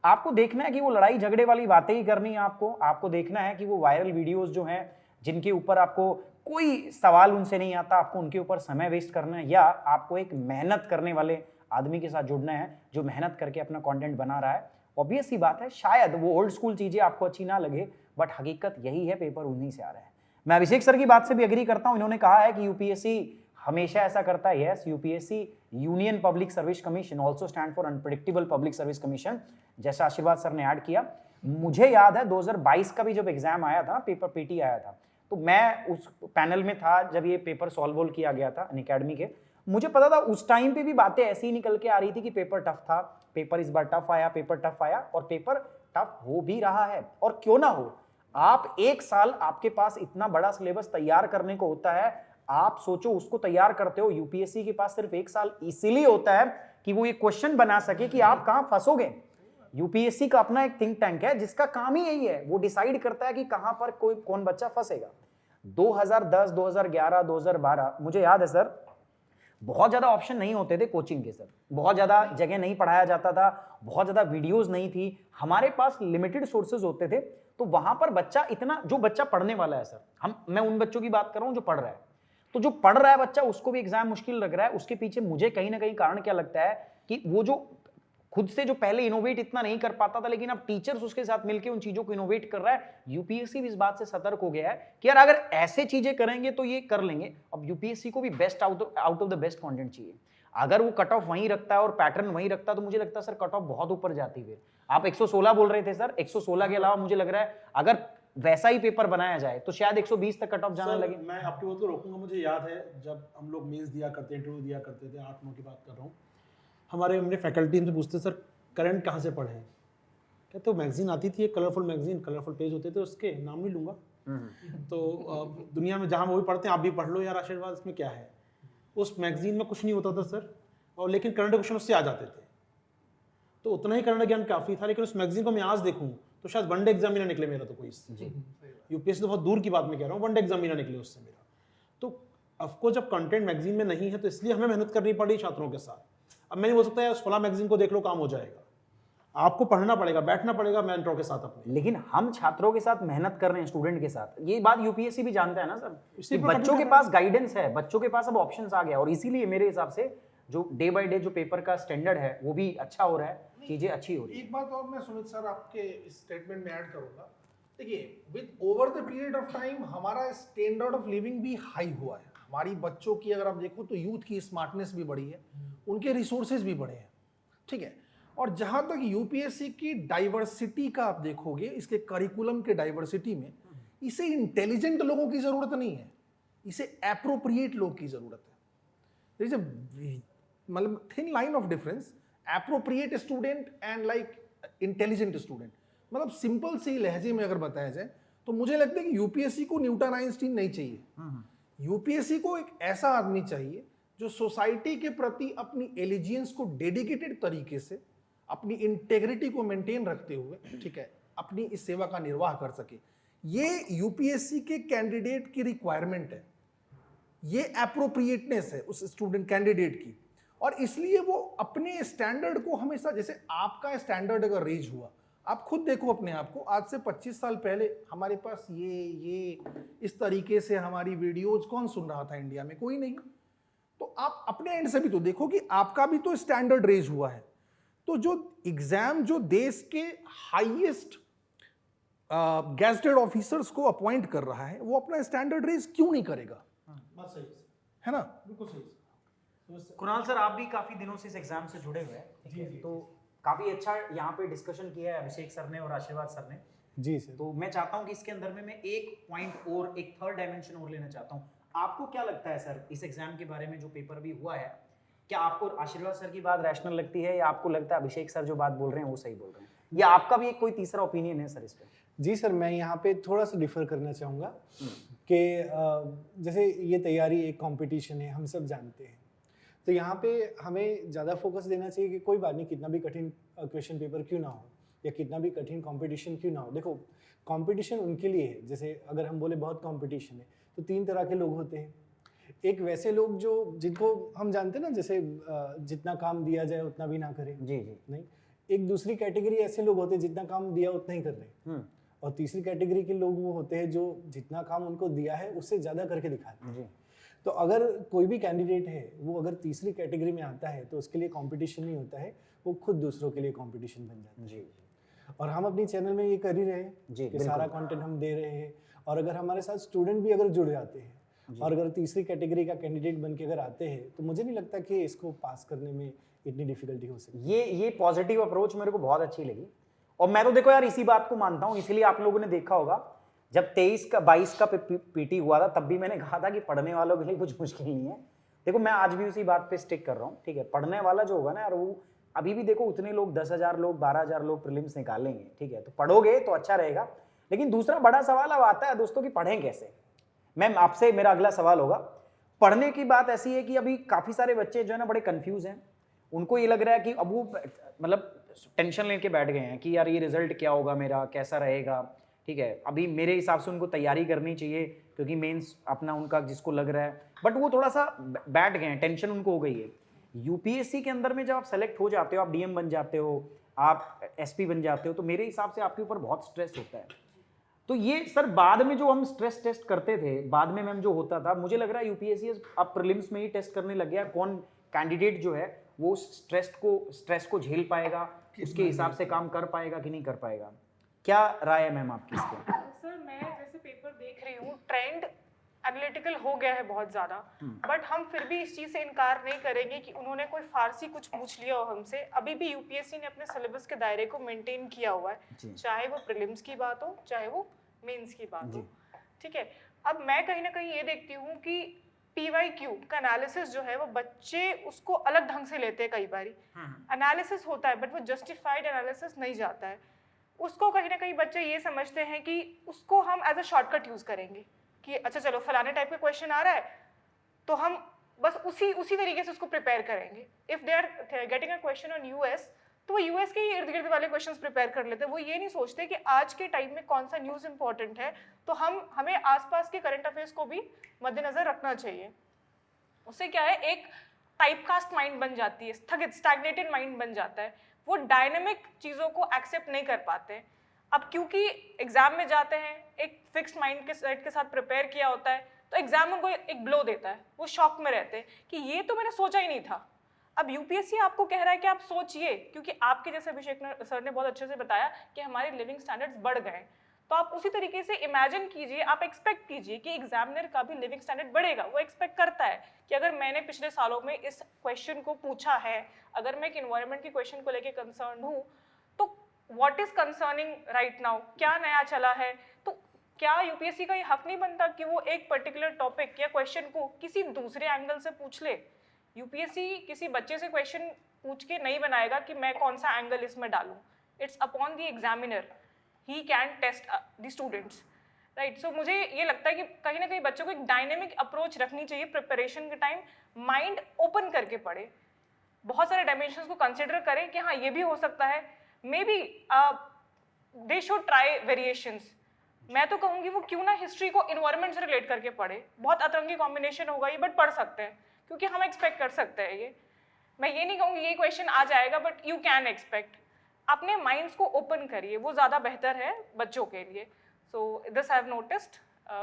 आपको देखना है कि वो लड़ाई झगड़े वाली बातें ही करनी है। आपको देखना है कि वो वायरल वीडियोस जो हैं जिनके ऊपर आपको कोई सवाल उनसे नहीं आता, आपको उनके ऊपर समय वेस्ट करना है, या आपको एक मेहनत करने वाले आदमी के साथ जुड़ना है जो मेहनत करके अपना कंटेंट बना रहा है। ऑब्वियस सी बात है, शायद वो ओल्ड स्कूल चीजें आपको अच्छी ना लगे, बट हकीकत यही है, पेपर उन्हीं से आ रहा है। मैं अभिषेक सर की बात से भी एग्री करता हूं। इन्होंने कहा है कि यूपीएससी हमेशा ऐसा करता है। Yes, UPSC union public service commission also stand for unpredictable public service commission, जैसा आशीर्वाद सर ने ऐड किया। मुझे याद है 2022 का भी जब एग्जाम आया था, पेपर पीटी आया था, तो मैं उस पैनल में था जब ये पेपर सॉल्व किया गया था अनअकैडमी के। मुझे पता था उस टाइम पे भी बातें ऐसी ही निकल के आ रही थी कि पेपर टफ था, पेपर इस बार टफ आया, पेपर टफ आया, और पेपर टफ हो भी रहा है। और क्यों ना हो, आप एक साल आपके पास इतना बड़ा सिलेबस तैयार करने को होता है, आप सोचो उसको तैयार करते हो। यूपीएससी के पास सिर्फ एक साल इसीलिए होता है कि वो ये क्वेश्चन बना सके कि आप कहां फंसोगे। यूपीएससी का अपना एक थिंक टैंक है जिसका काम ही यही है, वो डिसाइड करता है कि कहां पर कौन बच्चा फंसेगा। 2010, 2011, 2012 मुझे याद है सर, बहुत ज्यादा ऑप्शन नहीं होते थे कोचिंग के सर, बहुत ज्यादा जगह नहीं पढ़ाया जाता था, बहुत ज्यादा वीडियोस नहीं थी, हमारे पास लिमिटेड सोर्सेज होते थे। तो वहां पर बच्चा इतना, जो बच्चा पढ़ने वाला है सर, मैं उन बच्चों की बात कर रहा हूं जो पढ़ रहा है, तो जो पढ़ रहा है बच्चा उसको भी एग्जाम मुश्किल लग रहा है। उसके पीछे मुझे कहीं ना कहीं कारण क्या लगता है कि वो जो खुद से जो पहले इनोवेट इतना नहीं कर पाता था, लेकिन अब टीचर्स उसके साथ मिलकर उन चीजों को इनोवेट कर रहा है। यूपीएससी भी इस बात से सतर्क हो गया है कि यार अगर ऐसे चीजें करेंगे तो ये कर लेंगे। अब यूपीएससी को भी best out of the best content चाहिए। अगर वो कट ऑफ वहीं रखता है और पैटर्न वहीं रखता है तो मुझे लगता है सर कट ऑफ बहुत ऊपर जाती है। आप 116 बोल रहे थे सर, 116 के अलावा मुझे लग रहा है अगर वैसा ही पेपर बनाया जाए तो शायद 120 तक कट ऑफ जाने लगे। मैं आपकी बात को रोकूंगा। मुझे याद है जब हम लोग मेंस दिया करते, इंटरव्यू दिया करते थे, 8-9 की बात कर रहा हूँ, हमने फैकल्टी हमसे पूछते सर करंट कहाँ से पढ़े, क्या तो मैगजीन आती थी, एक कलरफुल मैगजीन, कलरफुल पेज होते थे, उसके नाम नहीं लूंगा, तो दुनिया में जहाँ वो भी पढ़ते हैं आप भी पढ़ लो यार आशीर्वाद, इसमें क्या है। उस मैगजीन में कुछ नहीं होता था सर, और लेकिन करंट क्वेश्चन उससे आ जाते थे, तो उतना ही करंट ज्ञान काफ़ी था। लेकिन उस मैगजीन को मैं आज देखूँ तो शायद वनडे एग्जाम ही ना निकले मेरा, तो कोई यूपीएससी तो बहुत दूर की बात मैं कह रहा हूँ, वनडे एग्जाम ही ना निकले उससे मेरा। तो ऑफकोर्स जब कंटेंट मैगजीन में नहीं है तो इसलिए हमें मेहनत करनी पड़ी छात्रों के साथ। अब मैं नहीं बोल सकता है उस फला मैगजीन को देख लो काम हो जाएगा, आपको पढ़ना पड़ेगा, बैठना पड़ेगा मेंटरों के साथ अपने। लेकिन हम छात्रों के साथ मेहनत कर रहे हैं, स्टूडेंट के साथ, ये बात यूपीएससी भी जानता है ना सर, कि बच्चों के पास गाइडेंस है, बच्चों के पास अब ऑप्शंस आ गया, और इसीलिए मेरे हिसाब से जो डे बाय डे जो पेपर का स्टैंडर्ड है वो भी अच्छा हो रहा है, चीजें अच्छी हो रही है। एक बात और मैं सुमित सर आपके इस स्टेटमेंट में ऐड करूंगा, देखिए with over the period of time हमारा स्टैंडर्ड ऑफ लिविंग भी हाई हुआ है। हमारी बच्चों की अगर आप देखो तो यूथ की स्मार्टनेस भी बढ़ी है, उनके रिसोर्सेज भी बढ़े हैं, ठीक है। और जहां तक यूपीएससी की डाइवर्सिटी का आप देखोगे, इसके करिकुलम के डाइवर्सिटी में, इसे इंटेलिजेंट लोगों की जरूरत नहीं है, इसे एप्रोप्रिएट लोग की जरूरत है। देयर इज अ मतलब thin line of difference, appropriate student and like intelligent student. मतलब सिंपल सी लहजे में अगर बताया जाए तो मुझे लगता है कि यूपीएससी को न्यूटन आइंस्टीन नहीं चाहिए, यूपीएससी को एक ऐसा आदमी चाहिए जो सोसाइटी के प्रति अपनी एलिजियंस को डेडिकेटेड तरीके से, अपनी इंटेग्रिटी को मेंटेन रखते हुए, ठीक है, अपनी इस सेवा का निर्वाह कर सके। ये यूपीएससी के कैंडिडेट की रिक्वायरमेंट है, ये एप्रोप्रिएटनेस है उस स्टूडेंट कैंडिडेट की, और इसलिए वो अपने स्टैंडर्ड को हमेशा, जैसे आपका स्टैंडर्ड अगर रेज हुआ, आप खुद देखो अपने आप को, आज से 25 साल पहले हमारे पास ये इस तरीके से हमारी वीडियोज कौन सुन रहा था इंडिया में? कोई नहीं। तो आप अपने एंड से भी तो देखो कि आपका भी तो स्टैंडर्ड रेज हुआ है। तो जो एग्जाम जो देश के हाईएस्ट गेजेटेड ऑफिसर्स को अपॉइंट कर रहा है, वो अपना स्टैंडर्ड रेज क्यों नहीं करेगा? बात सही है ना? बिल्कुल सही। कुणाल सर, आप भी काफी दिनों से इस एग्जाम से जुड़े हुए हैं, ठीक है, तो काफी अच्छा यहाँ पे डिस्कशन किया है अभिषेक सर ने और आशीर्वाद सर ने। जी सर। तो मैं चाहता हूँ कि इसके अंदर में मैं एक पॉइंट और, एक थर्ड डायमेंशन और लेना चाहता हूँ। आपको क्या लगता है सर इस एग्जाम के बारे में, जो पेपर भी हुआ है, क्या आपको आशीर्वाद सर की बात रैशनल लगती है, या आपको लगता है अभिषेक सर जो बात बोल रहे हैं वो सही बोल रहे हैं, या आपका भी एक कोई तीसरा ओपिनियन है सर इस पे? जी सर, मैं यहाँ पे थोड़ा सा डिफर करना चाहूँगा कि जैसे ये तैयारी एक कंपटीशन है, हम सब जानते हैं, तो यहाँ पे हमें ज़्यादा फोकस देना चाहिए कि कोई बात नहीं, कितना भी कठिन क्वेश्चन पेपर क्यों ना हो या कितना भी कठिन कंपटीशन क्यों ना हो। देखो, कंपटीशन उनके लिए है, जैसे अगर हम बोले बहुत कंपटीशन है तो 3 तरह के लोग होते हैं। एक वैसे लोग जो जिनको हम जानते हैं ना, जैसे जितना काम दिया जाए उतना भी ना करें, जी जी, नहीं। एक दूसरी कैटेगरी ऐसे लोग होते हैं जितना काम दिया उतना ही कर रहे हैं, और तीसरी कैटेगरी के लोग वो होते हैं जो जितना काम उनको दिया है उससे ज़्यादा करके दिखाते हैं। जी। तो अगर कोई भी कैंडिडेट है वो अगर तीसरी कैटेगरी में आता है तो उसके लिए कंपटीशन नहीं होता है, वो खुद दूसरों के लिए कंपटीशन बन जाता है। जी और हम अपनी चैनल में ये कर ही रहे हैं जी, कि सारा कंटेंट हम दे रहे हैं, और अगर हमारे साथ स्टूडेंट भी अगर जुड़ जाते हैं और अगर तीसरी कैटेगरी का कैंडिडेट बन के अगर आते हैं तो मुझे नहीं लगता कि इसको पास करने में इतनी डिफिकल्टी हो सकती। ये पॉजिटिव अप्रोच मेरे को बहुत अच्छी लगी। और मैं तो देखो यार इसी बात को मानता हूँ, इसीलिए आप लोगों ने देखा होगा जब 22 का पीटी हुआ था तब भी मैंने कहा था कि पढ़ने वालों के लिए कुछ मुश्किल नहीं है। देखो मैं आज भी उसी बात पे स्टिक कर रहा हूँ, ठीक है। पढ़ने वाला जो होगा ना यार, वो अभी भी देखो उतने लोग 10,000 लोग 12,000 लोग प्रीलिम्स निकालेंगे, ठीक है। तो पढ़ोगे तो अच्छा रहेगा। लेकिन दूसरा बड़ा सवाल अब आता है दोस्तों कि पढ़ें कैसे। मैं आपसे, मेरा अगला सवाल होगा, पढ़ने की बात ऐसी है कि अभी काफी सारे बच्चे जो है ना बड़े कंफ्यूज हैं। उनको ये लग रहा है कि अब वो मतलब टेंशन लेके बैठ गए हैं कि यार ये रिजल्ट क्या होगा मेरा, कैसा रहेगा, ठीक है। अभी मेरे हिसाब से उनको तैयारी करनी चाहिए क्योंकि मेंस अपना उनका जिसको लग रहा है, बट वो थोड़ा सा बैठ गए हैं, टेंशन उनको हो गई है। यूपीएससी के अंदर में जब आप सेलेक्ट हो जाते हो, आप डीएम बन जाते हो, आप एसपी बन जाते हो, तो मेरे हिसाब से आपके ऊपर बहुत स्ट्रेस होता है। तो ये सर बाद में जो हम स्ट्रेस टेस्ट करते थे, बाद में मैम जो होता था, मुझे लग रहा है यूपीएससी अब प्रीलिम्स में ही टेस्ट करने लग गया कौन कैंडिडेट जो है वो स्ट्रेस को झेल पाएगा, उसके हिसाब से काम कर पाएगा कि नहीं कर पाएगा। क्या राय है मैम आपकी इस पे? सर मैं जैसे पेपर देख रही हूँ, ट्रेंड एनालिटिकल हो गया है बहुत ज़्यादा, बट हम फिर भी इस चीज़ से इनकार नहीं करेंगे कि उन्होंने कोई फारसी कुछ पूछ लिया हो हमसे। अभी भी यूपीएससी ने अपने सिलेबस के दायरे को मेंटेन किया हुआ है, चाहे वो प्रीलिम्स की बात हो चाहे वो मेंस की बात हो, ठीक है। अब मैं कहीं ना कहीं ये देखती हूँ कि PYQ का एनालिसिस जो है वो बच्चे उसको अलग ढंग से लेते हैं। कई बारी एनालिसिस होता है बट वो जस्टिफाइड एनालिसिस नहीं जाता है। उसको कहीं ना कहीं बच्चे ये समझते हैं कि उसको हम एज अ शॉर्टकट यूज करेंगे कि अच्छा चलो फलाने टाइप का क्वेश्चन आ रहा है तो हम बस उसी तरीके से उसको प्रिपेयर करेंगे। If they are getting a question on US तो वो यूएस के ही इर्द गिर्द वाले क्वेश्चंस प्रिपेयर कर लेते हैं। वो ये नहीं सोचते कि आज के टाइम में कौन सा न्यूज़ इंपॉर्टेंट है, तो हमें आसपास के करंट अफेयर्स को भी मद्देनजर रखना चाहिए। उससे क्या है, एक टाइपकास्ट माइंड बन जाती है, स्थगित स्टैग्नेटेड माइंड बन जाता है। वो डायनेमिक चीज़ों को एक्सेप्ट नहीं कर पाते। अब क्योंकि एग्जाम में जाते हैं एक फिक्स्ड माइंड के सेट के साथ प्रिपेयर किया होता है, तो एग्जाम उनको एक ब्लो देता है, वो शॉक में रहते हैं कि ये तो मैंने सोचा ही नहीं था। अब यूपीएससी आपको कह रहा है कि आप सोचिए, क्योंकि आपके जैसे अभिषेक सर ने बहुत अच्छे से बताया कि हमारे लिविंग स्टैंडर्ड्स बढ़ गए, तो आप उसी तरीके से इमेजिन कीजिए, आप एक्सपेक्ट कीजिए कि एग्जामिनर का भी लिविंग स्टैंडर्ड बढ़ेगा। वो एक्सपेक्ट करता है कि अगर मैंने पिछले सालों में इस क्वेश्चन को पूछा है, अगर मैं एक इन्वायरमेंट की क्वेश्चन को लेकर कंसर्न हूँ, तो what is concerning right now, क्या नया चला है। तो क्या यूपीएससी का ये हक नहीं बनता कि वो एक पर्टिकुलर टॉपिक या क्वेश्चन को किसी दूसरे एंगल से पूछ ले। यूपीएससी किसी बच्चे से क्वेश्चन पूछ के नहीं बनाएगा कि मैं कौन सा एंगल इसमें डालूं। It's upon the examiner, he can test the students, right. So मुझे ये लगता है कि कहीं ना कहीं बच्चों को एक डायनेमिक अप्रोच रखनी चाहिए प्रिपरेशन के टाइम। माइंड ओपन करके पढ़े, बहुत सारे डायमेंशंस को कंसिडर करें कि हाँ ये भी हो सकता है, may be they should try variations. मैं तो कहूँगी वो क्यों ना हिस्ट्री को इन्वायरमेंट से रिलेट करके पढ़े। बहुत अतरंगी कॉम्बिनेशन होगा ये, बट पढ़ सकते हैं क्योंकि हम एक्सपेक्ट कर सकते हैं ये। मैं ये नहीं कहूँगी ये क्वेश्चन आ जाएगा, बट यू कैन एक्सपेक्ट। अपने माइंड्स को ओपन करिए, वो ज़्यादा बेहतर है बच्चों के लिए। So this I have noticed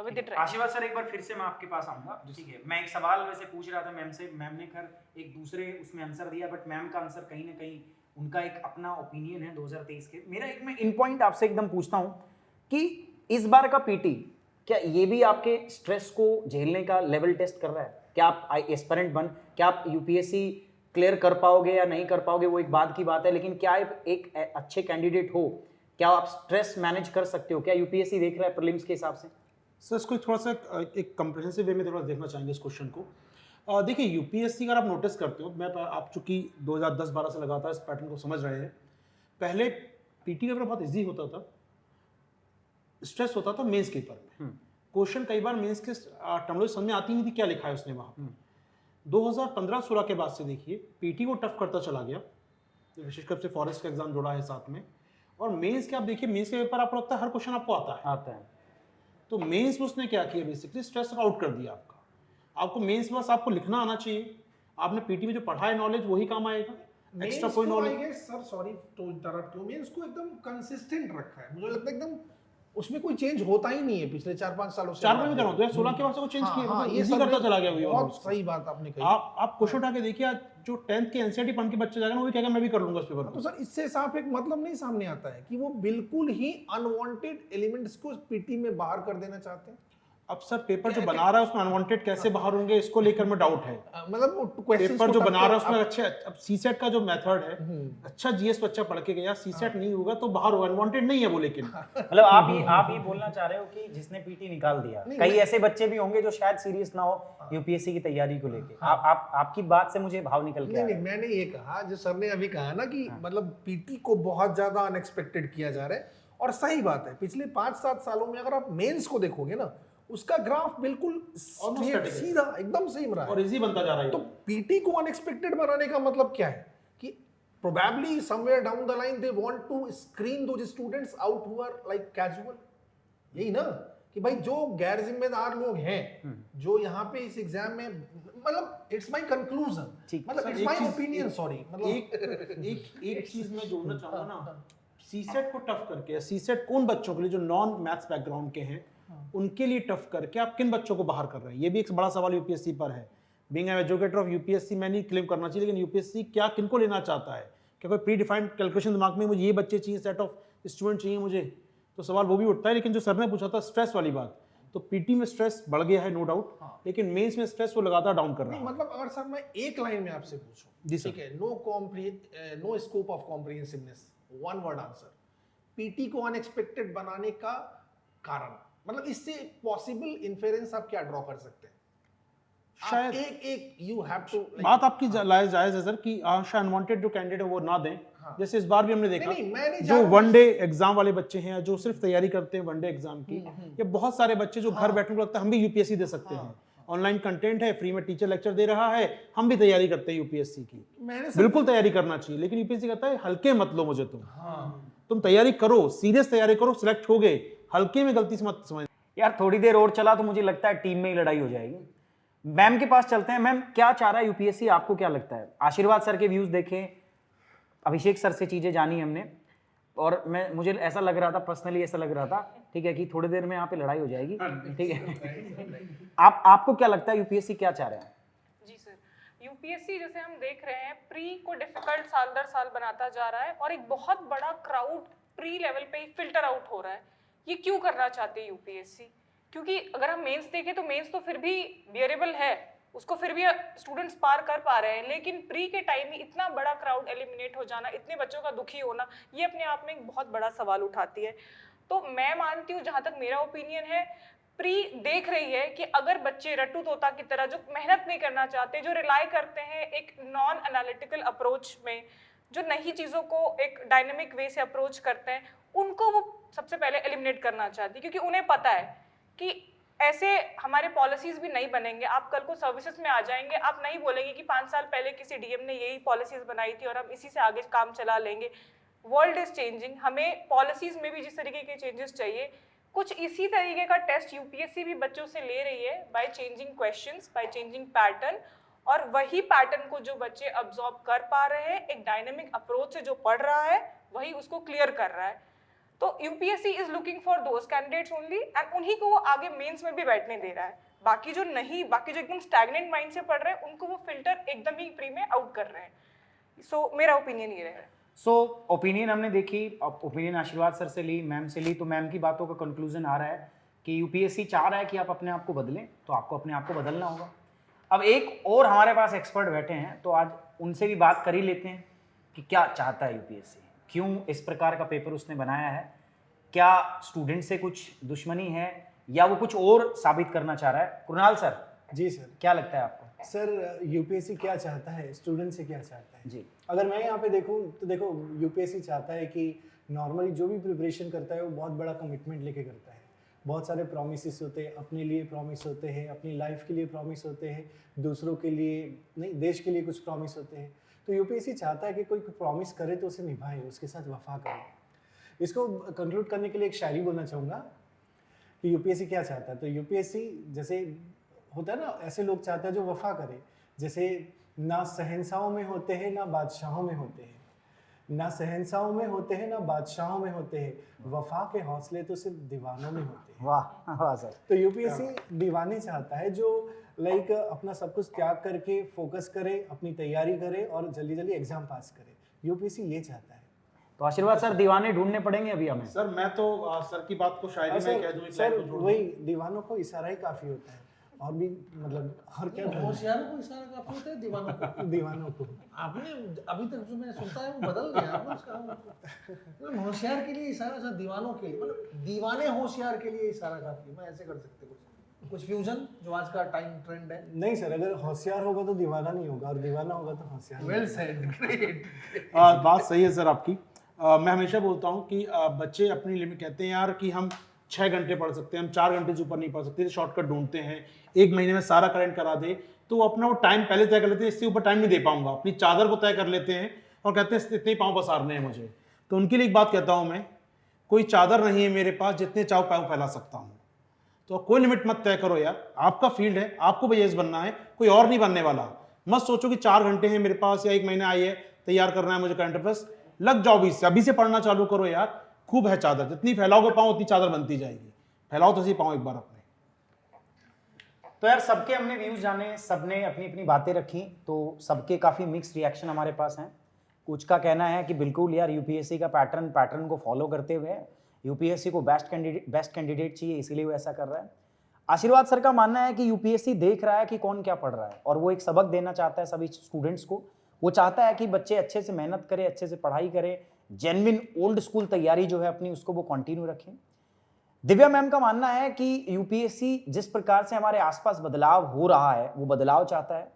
with the trend. आशीर्वाद सर, एक बार फिर से मैं आपके पास आऊँगा, ठीक है। मैं एक सवाल वैसे पूछ रहा था मैम से, मैम ने खैर एक दूसरे उसमें आंसर दिया, बट मैम का आंसर कहीं ना कहीं उनका एक अपना ओपिनियन है 2023 के। मेरा एक मैं इन पॉइंट आपसे एकदम पूछता हूँ कि इस बार का पीटी क्या ये भी आपके स्ट्रेस को झेलने का लेवल टेस्ट कर रहा है? क्या आप एस्पिरेंट बन, क्या आप यूपीएससी क्लियर कर पाओगे या नहीं कर पाओगे वो एक बाद की बात है, लेकिन क्या आप एक अच्छे कैंडिडेट हो, क्या आप स्ट्रेस मैनेज कर सकते हो? क्या यूपीएससी देख रहा है प्रीलिम्स के हिसाब से? सर इसको थोड़ा सा एक कंप्रिहेंसिव वे में थोड़ा देखना चाहेंगे इस क्वेश्चन को। देखिए यूपीएससी अगर आप नोटिस करते हो, मैं आप चूंकि 2010-12 से लगातार इस पैटर्न को समझ रहे हैं, पहले पीटी पेपर बहुत इजी होता था, स्ट्रेस होता था मेंस पेपर में। क्वेश्चन कई बार मेंस के टर्मिनोलॉजी समझ में आती नहीं थी क्या लिखा है उसने वहाँ। 2015-16 के बाद से देखिए पीटी को टफ करता चला गया, विशेषकर से फॉरेस्ट का एग्जाम जोड़ा है साथ में। और मेंस के आप देखिए, मेंस के पेपर आपको लगता है हर क्वेश्चन आपको आता है। तो मेंस में उसने क्या किया, बेसिकली स्ट्रेस आउट कर दिया आपका। आपको मेंस बस आपको लिखना आना चाहिए, आपने पीटी में जो पढ़ा है नॉलेज वही काम आएगा, एक्स्ट्रा कोई knowledge. Sir sorry to interrupt you, mains को एकदम कंसिस्टेंट रखा है, मुझे लगता है एकदम उसमें कोई चेंज होता ही नहीं है पिछले 4-5 सालों से। 4 में क्या होता है 16 के बाद से वो चेंज किए, मतलब इजी करता चला गया वो। बहुत सही बात आपने कही। आप क्वेश्चन उठा के देखिए, आज जो 10th के एनसीईआरटी पढ़ के बच्चे जाएगा ना, वो भी कहेगा मैं भी कर लूंगा इस पेपर तो को। सर इससे साफ एक मतलब नहीं सामने आता है कि वो बिल्कुल ही अनवांटेड एलिमेंट्स को पीटी में बाहर कर देना चाहते हैं। अब सर पेपर जो बना रहा है उसमें अनवांटेड कैसे बाहर होंगे, इसको लेकर मैं डाउट है। मतलब वो क्वेश्चंस पेपर को जो tough बना रहा है कर- उसमें अच्छे, अब सीसेट का जो मेथड है, अच्छा जीएस बच्चा पढ़ के गया, सीसेट नहीं होगा तो बाहर होगा, अनवांटेड नहीं है वो। लेकिन मतलब आप ये बोलना चाह रहे हो कि जिसने पीटी निकाल दिया, कई ऐसे बच्चे भी होंगे जो शायद सीरियस ना हो यूपीएससी की तैयारी को लेके। आपकी बात से मुझे भाव निकल के नहीं, मैंने ये कहा जो सर ने अभी कहा ना कि मतलब पीटी को बहुत ज्यादा अनएक्सपेक्टेड किया जा रहा है, और सही बात है। पिछले 5-7 सालों में अगर आप मेंस को देखोगे ना, उसका ग्राफ बिल्कुल straight, सीधा एकदम सेम रहा है और इजी बनता जा रहा है। तो पीटी को अनएक्सपेक्टेड बनाने का मतलब क्या है कि probably somewhere down the line they want to screen those students out who are like casual. यही ना कि भाई जो गैर जिम्मेदार लोग हैं जो यहाँ पे इस एग्जाम में, मतलब इट्स माय कंक्लूजन, मतलब इट्स माय ओपिनियन, सॉरी, मतलब एक चीज मैं जोड़ना चाहूंगा ना, सीसेट को टफ करके, सीसेट उन बच्चों के लिए जो नॉन मैथ्स बैकग्राउंड के हैं उनके लिए टफ करके आप किन बच्चों को बाहर कर रहे हैं, ये भी एक बड़ा सवाल यूपीएससी पर है। Being an educator of UPSC मैं नहीं क्लेम करना चाहिए, लेकिन यूपीएससी क्या किनको लेना चाहता है, क्या कोई प्री डिफाइंड कैलकुलेशन दिमाग में मुझे ये बच्चे चाहिए, सेट ऑफ स्टूडेंट चाहिए मुझे, तो सवाल वो भी उठता है। लेकिन जो सर ने पूछा था स्ट्रेस वाली बात, तो पीटी में स्ट्रेस बढ़ गया है नो डाउट, लेकिन मेंस में स्ट्रेस वो लगातार डाउन कर रहा है। मतलब अगर सर मैं एक लाइन में आपसे पूछूं, जी सर। ठीक है, no scope of comprehensiveness, one word answer, PT को अनएक्सपेक्टेड बनाने का कारण, मतलब इससे पॉसिबल इन्फेरेंस आप क्या ड्रॉ कर सकते हैं? शायद एक यू हैव टू, बात आपकी जायज है सर कि शायद अनवांटेड जो कैंडिडेट है वो ना दें। जैसे इस बार भी हमने देखा, मैं नहीं जो वनडे एग्जाम वाले बच्चे हैं, जो सिर्फ तैयारी करते हैं वनडे एग्जाम की, या बहुत सारे बच्चे जो घर बैठने को लगता है हम भी यूपीएससी दे सकते हैं, ऑनलाइन कंटेंट है, फ्री में टीचर लेक्चर दे रहा है, हम भी तैयारी करते हैं यूपीएससी की। बिल्कुल तैयारी करना चाहिए, लेकिन यूपीएससी कहता है हल्के मत लो मुझे, तुम तैयारी करो, सीरियस तैयारी करो, सिलेक्ट हो गए, हल्के में गलती से मत समझ। यार थोड़ी देर और चला तो मुझे लगता है टीम में ही लड़ाई हो जाएगी। मैम के पास चलते हैं। मैम क्या चाह रहा है यूपीएससी, आपको क्या लगता है? आशीर्वाद सर के व्यूज देखे, अभिषेक सर से चीजें जानी हमने, और मुझे ऐसा लग रहा था, पर्सनली ऐसा लग रहा था, ठीक है, कि थोड़ी देर में यहाँ पे लड़ाई हो जाएगी, ठीक है। आपको क्या लगता है यूपीएससी क्या चाह रहे हैं? जी सर, यूपीएससी जैसे हम देख रहे हैं प्री को डिफिकल्ट साल दर साल बनाता जा रहा है, और एक बहुत बड़ा क्राउड प्री लेवल पे ही फिल्टर आउट हो रहा है। ये क्यों करना चाहते हैं यूपीएससी? क्योंकि अगर हम मेंस देखें तो मेंस तो फिर भी बियरेबल है, उसको फिर भी स्टूडेंट्स पार कर पा रहे हैं, लेकिन प्री के टाइम में इतना बड़ा क्राउड एलिमिनेट हो जाना, इतने बच्चों का दुखी होना, ये अपने आप में एक बहुत बड़ा सवाल उठाती है। तो मैं मानती हूँ, जहाँ तक मेरा ओपिनियन है, प्री देख रही है कि अगर बच्चे रट्टू तोता की तरह जो मेहनत नहीं करना चाहते, जो रिलाई करते हैं एक नॉन एनालिटिकल अप्रोच में, जो नई चीज़ों को एक डायनेमिक वे से अप्रोच करते हैं, उनको वो सबसे पहले एलिमिनेट करना चाहती है, क्योंकि उन्हें पता है कि ऐसे हमारे पॉलिसीज भी नहीं बनेंगे। आप कल को सर्विसेज में आ जाएंगे, आप नहीं बोलेंगे कि 5 साल पहले किसी डीएम ने यही पॉलिसीज बनाई थी और हम इसी से आगे काम चला लेंगे। वर्ल्ड इज चेंजिंग, हमें पॉलिसीज में भी जिस तरीके के चेंजेस चाहिए, कुछ इसी तरीके का टेस्ट यूपीएससी भी बच्चों से ले रही है, by changing questions, by changing pattern, और वही पैटर्न को जो बच्चे अब्सॉर्ब कर पा रहे हैं, एक डायनेमिक अप्रोच से जो पढ़ रहा है, वही उसको क्लियर कर रहा है। तो UPSC is looking for those candidates only, and उन्हीं को वो आगे मेंस में भी बैठने दे रहा है। बाकी जो एकदम स्टैग्नेंट माइंड से पढ़ रहे हैं, उनको वो फिल्टर एकदम ही प्री में आउट कर रहे हैं। सो मेरा ओपिनियन ये रहा है। सो ओपिनियन हमने देखी, ओपिनियन आशीर्वाद सर से ली, मैम से ली, तो मैम की बातों का कंक्लूजन आ रहा है कि यूपीएससी चाह रहा है कि आप अपने आप को बदलें, तो आपको अपने आप को बदलना होगा। अब एक और हमारे पास एक्सपर्ट बैठे हैं, तो आज उनसे भी बात कर ही लेते हैं कि क्या चाहता है यूपीएससी, क्यों इस प्रकार का पेपर उसने बनाया है, क्या स्टूडेंट से कुछ दुश्मनी है या वो कुछ और साबित करना चाह रहा है। कुणाल सर, जी सर, क्या लगता है आपको? सर यूपीएससी क्या चाहता है, स्टूडेंट से क्या चाहता है? जी, अगर मैं यहाँ पे देखूँ तो देखो, यूपीएससी चाहता है कि नॉर्मली जो भी प्रिपरेशन करता है वो बहुत बड़ा कमिटमेंट लेके करता है। बहुत सारे प्रॉमिसेस होते हैं, अपने लिए प्रॉमिस होते हैं, अपनी लाइफ के लिए प्रॉमिस होते हैं, दूसरों के लिए नहीं, देश के लिए कुछ प्रॉमिस होते हैं। तो यूपीएससी चाहता है कि कोई प्रॉमिस करे तो उसे निभाए, उसके साथ वफा करे। इसको कंक्लूड करने के लिए एक शायरी बोलना चाहूँगा कि यूपीएससी क्या चाहता है। तो यूपीएससी जैसे होता है ना, ऐसे लोग चाहते हैं जो वफा करे, जैसे ना शहंशाहों में होते हैं ना बादशाहों में होते हैं, ना शहंशाहों में होते हैं ना बादशाहों में होते हैं, वफा के हौसले तो सिर्फ दीवानों में होते हैं। वाह वाह सर। तो यूपीएससी दीवाने चाहता है जो लाइक अपना सब कुछ त्याग करके फोकस करे, अपनी तैयारी करे और जल्दी जल्दी एग्जाम पास करे। यूपीएससी ये चाहता है। तो आशीर्वाद सर, दीवाने ढूंढने पड़ेंगे अभी हमें। सर मैं तो सर की बात को शायरी में कह दूं, एक सर लाइन को जोड़ दूं। वही दीवानों को इशारा ही काफी होता है, और भी मतलब हर क्या होशियारों को इशारा काफी होता है, दीवानों को। दीवानों को आपने अभी तक जो मैंने सुनता है वो बदल गया आपने उसका मतलब होशियार के लिए इशारा, सर दीवानों के लिए मतलब दीवाने होशियार के लिए इशारा काफी है। मैं ऐसे कर सकते कुछ फ्यूजन जो आज का टाइम ट्रेंड है। नहीं सर, अगर होशियार होगा तो दीवाना नहीं होगा, और दीवाना होगा तो होशियार नहीं वेल सेड, ग्रेट। बात सही है सर आपकी। मैं हमेशा बोलता हूँ कि बच्चे अपनी लिमिट कहते हैं यार कि हम 6 घंटे पढ़ सकते हैं, हम 4 घंटे से ऊपर नहीं पढ़ सकते, तो शॉर्टकट ढूंढते हैं, 1 महीने में सारा करंट करा दे, तो वो अपना वो टाइम पहले तय कर लेते हैं, इससे ऊपर टाइम नहीं दे पाऊंगा, अपनी चादर को तय कर लेते हैं और कहते हैं इतने ही पाँव पसारने हैं मुझे। तो उनके लिए एक बात कहता हूँ मैं, कोई चादर नहीं है मेरे पास जितने चाहो पाँव फैला सकता हूँ। तो कोई लिमिट मत तय करो यार, आपका फील्ड है, आपको आईएएस बनना है, कोई और नहीं बनने वाला। मत सोचो कि 4 घंटे हैं मेरे पास या 1 महीना आई है तैयार करना है मुझे करंट अफेयर्स। लग जाओ अभी से पढ़ना चालू करो यार, खूब है चादर, जितनी फैलाओगे पाँव उतनी चादर बनती जाएगी। फैलाओ तो सही पाँव एक बार अपने। तो यार सबके हमने व्यूज जाने, सबने अपनी अपनी बातें रखी, तो सबके काफ़ी मिक्स रिएक्शन हमारे पास हैं। कुछ का कहना है कि बिल्कुल यार यूपीएससी का पैटर्न को फॉलो करते हुए यूपीएससी को बेस्ट कैंडिडेट चाहिए, इसीलिए वो ऐसा कर रहा है। आशीर्वाद सर का मानना है कि यूपीएससी देख रहा है कि कौन क्या पढ़ रहा है, और वो एक सबक देना चाहता है सभी स्टूडेंट्स को। वो चाहता है कि बच्चे अच्छे से मेहनत करें, अच्छे से पढ़ाई करें, जेन्युइन ओल्ड स्कूल तैयारी जो है अपनी उसको वो कंटिन्यू रखें। दिव्या मैम का मानना है कि यूपीएससी जिस प्रकार से हमारे आसपास बदलाव हो रहा है वो बदलाव चाहता है।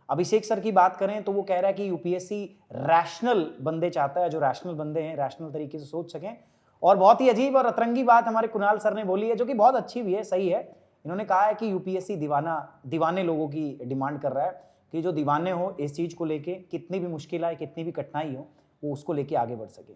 अभिषेक सर की बात करें तो वो कह रहा है कि यूपीएससी रैशनल बंदे चाहता है, जो रैशनल बंदे हैं, रैशनल तरीके से सोच सकें। और बहुत ही अजीब और अतरंगी बात हमारे कुणाल सर ने बोली है, जो कि बहुत अच्छी भी है, सही है। इन्होंने कहा है कि यूपीएससी दीवाने लोगों की डिमांड कर रहा है कि जो दीवाने हो इस चीज़ को लेके, कितनी भी मुश्किल आए, कितनी भी कठिनाई हो, वो उसको लेके आगे बढ़ सके।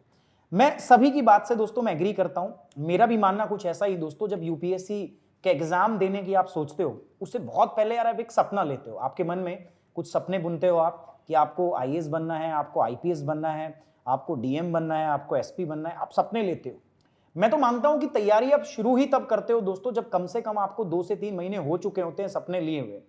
मैं सभी की बात से दोस्तों मैं एग्री करता हूं। मेरा भी मानना कुछ ऐसा ही दोस्तों, जब यूपीएससी के एग्जाम देने की आप सोचते हो उससे बहुत पहले यार आप एक सपना लेते हो, आपके मन में कुछ सपने बुनते हो आप कि आपको आईएएस बनना है, आपको आईपीएस बनना है, आपको डीएम बनना है, आपको एसपी बनना है, आप सपने लेते हो। मैं तो मानता हूं कि तैयारी आप शुरू ही तब करते हो दोस्तों जब कम से कम आपको 2 से 3 महीने हो चुके होते हैं सपने लिए हुए।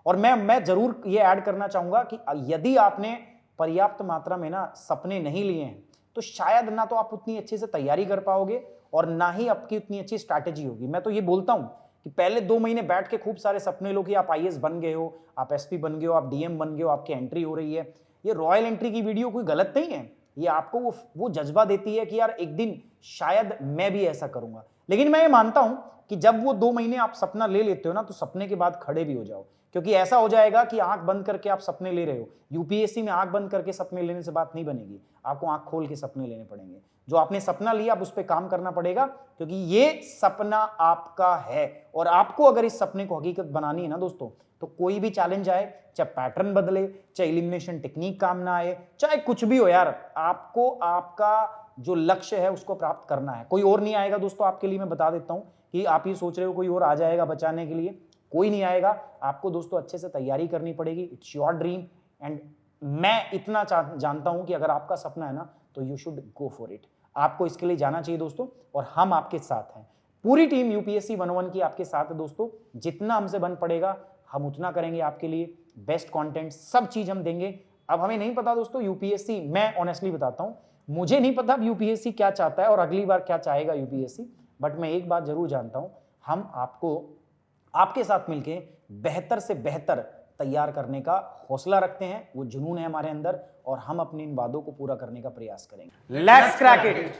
और मैं जरूर ये ऐड करना चाहूंगा कि यदि आपने पर्याप्त मात्रा में ना सपने नहीं लिए हैं तो शायद ना तो आप उतनी अच्छे से तैयारी कर पाओगे और ना ही आपकी उतनी अच्छी स्ट्रैटेजी होगी। मैं तो ये बोलता हूं कि पहले 2 महीने बैठ के खूब सारे सपने लो कि आप आईएएस बन गए हो, आप एसपी बन गए हो, आप डीएम बन गए हो, आपकी एंट्री हो रही है। ये रॉयल एंट्री की वीडियो कोई गलत नहीं है, ये आपको वो जज्बा देती है कि यार एक दिन शायद मैं भी ऐसा करूंगा। लेकिन मैं ये मानता हूं कि जब वो 2 महीने आप सपना ले लेते हो ना तो सपने के बाद खड़े भी हो जाओ, क्योंकि ऐसा हो जाएगा कि आंख बंद करके आप सपने ले रहे हो। यूपीएससी में आंख बंद करके सपने लेने से बात नहीं बनेगी, आपको आंख खोल के सपने लेने पड़ेंगे। जो आपने सपना लिया आप उस पर काम करना पड़ेगा, क्योंकि ये सपना आपका है। और आपको अगर इस सपने को हकीकत बनानी है ना दोस्तों, तो कोई भी चैलेंज आए, चाहे पैटर्न बदले, चाहे एलिमिनेशन टेक्निक काम ना आए, चाहे कुछ भी हो यार, आपको आपका जो लक्ष्य है उसको प्राप्त करना है। कोई और नहीं आएगा दोस्तों आपके लिए। मैं बता देता हूं कि आप ये सोच रहे हो कोई और आ जाएगा बचाने के लिए, कोई नहीं आएगा। आपको दोस्तों अच्छे से तैयारी करनी पड़ेगी। इट्स योर ड्रीम, एंड मैं इतना जानता हूं कि अगर आपका सपना है ना तो you should go for it. आपको इसके लिए जाना चाहिए दोस्तों, और हम आपके साथ हैं। पूरी टीम यूपीएससी 101 की आपके साथ है दोस्तों। जितना हमसे बन पड़ेगा हम उतना करेंगे आपके लिए। बेस्ट कंटेंट सब चीज हम देंगे। अब हमें नहीं पता दोस्तों यूपीएससी, मैं ऑनेस्टली बताता हूं, मुझे नहीं पता अब यूपीएससी क्या चाहता है और अगली बार क्या चाहेगा यूपीएससी। बट मैं एक बात जरूर जानता हूं, हम आपको आपके साथ मिलके बेहतर से बेहतर तैयार करने का हौसला रखते हैं, वो जुनून है हमारे अंदर, और हम अपनी इन वादों को पूरा करने का प्रयास करेंगे। Let's crack it.